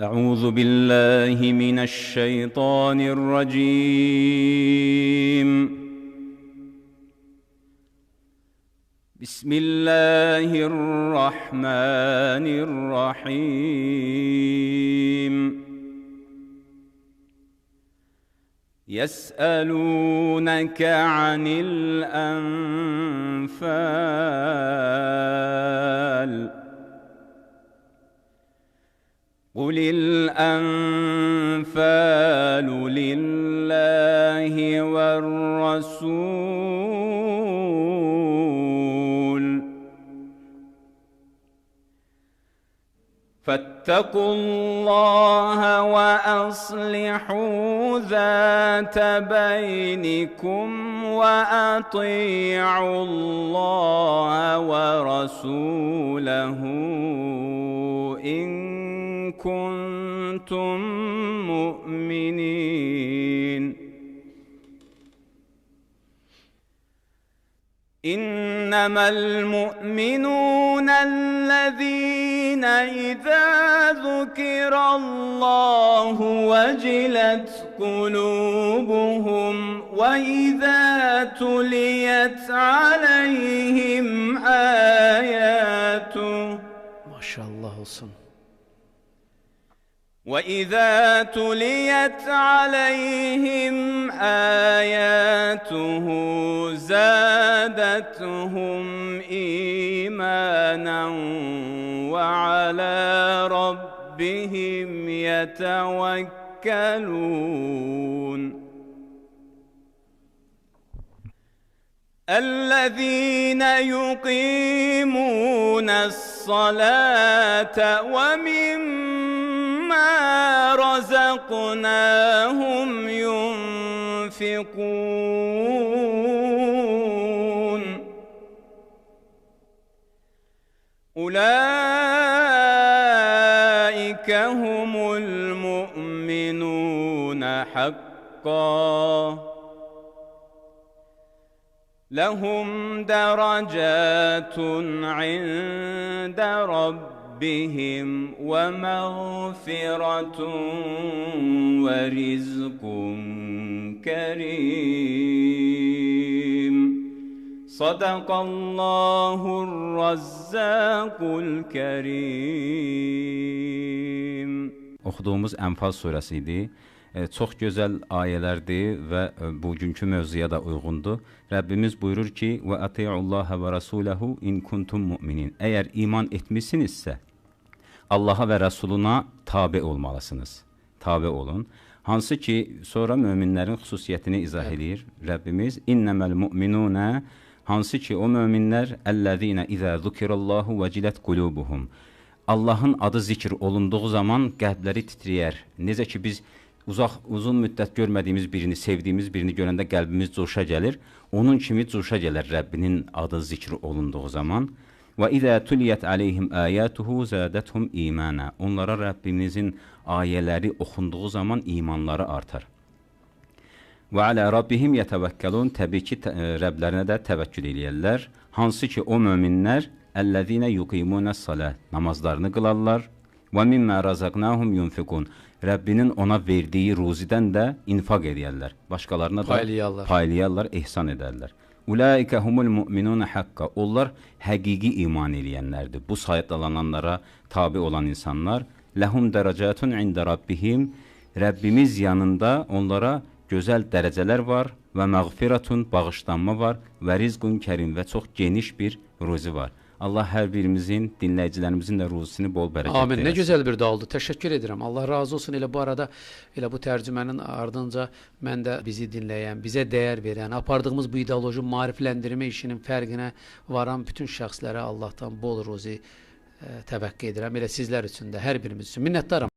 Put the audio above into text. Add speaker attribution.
Speaker 1: أعوذ بالله من الشيطان الرجيم. بسم الله الرحمن الرحيم. يسألونك عن الأنفال قل الأنفال لله والرسول فاتقوا الله وأصلحوا ذات بينكم وأطيعوا الله ورسوله إن كنتم مؤمنين. إنما المؤمنون الذين إذا ذكر الله وجلت قلوبهم وإذا تليت عليهم آياته
Speaker 2: ما شاء الله olsun.
Speaker 1: وإذا تليت عليهم آياته زادتهم إيمانا وعلى ربهم يتوكلون. الذين يقيمون الصلاة ومما رزقناهم ينفقون أولئك هم المؤمنون حقا لهم درجات عند ربهم ومغفرة ورزق كريم. صدق الله الرزاق الكريم. Oxuduğumuz Ənfal surəsi idi. Çox gözəl ayələrdir və bugünkü mövzuya da uyğundur. Rəbbimiz buyurur ki: "Və atiullaha və rasulehu in kuntum mu'minin." Əgər iman etmisinizsə, Allaha və Rəsuluna tabe olmalısınız. Tabe olun. Hansı ki, sonra möminlərin xüsusiyyətini izah edir. Rəbbimiz innəməl mu'minunə, hansı ki, o möminlər əlləzinə izə zukirallahu vəcilət qulubuhum. Allahın adı zikr olunduğu zaman qəlbləri titrəyər. Necə ki, biz uzun müddət görmədiyimiz birini, sevdiyimiz birini görəndə qəlbimiz coşa gəlir. Onun kimi coşa gələr Rəbbinin adı zikr olunduğu zaman. Və izə tuliyət aleyhim ayatuhu zədəthum imana. Onlara Rəbbimizin ayələri oxunduğu zaman imanları artar. Və alə rabbihim yetevekkelun. Təbii ki, Rəblərinə də təvəkkül eləyərlər. Hansı ki, o möminlər əlləzinə yuqimunəs-salat, namazlarını qılarlar. Və mimmə razaqnahum yunfiqun. Rəbbinin ona verdiyi ruzidən də infaq edərlər. Başqalarına da paylayarlar, ehsan edərlər. Ulaika humul mu'minun haqqa. Onlar həqiqi iman eləyənlərdir. Bu sayıqlananlara tabe olan insanlar. Ləhum dərəcatun ində rabbihim. Rəbbimiz yanında onlara gözəl dərəcələr var və məğfiratun, bağışlanma var və rizqun kərim və çox geniş bir ruzi var. Allah hər birimizin, dinləyicilərimizin də ruzisini bol bərəkət
Speaker 2: Amin. Ne güzel bir dua oldu. Teşekkür ederim. Allah razı olsun. Elə bu arada, elə bu tərcümənin ardınca mən də bizi dinləyən, bizə dəyər verən, apardığımız bu ideoloji maarifləndirmə işinin fərqinə varan bütün şəxslərə Allah'tan bol ruzi təvəqqə edirəm. Elə sizlər üçün də, hər birimiz üçün minnətdaram.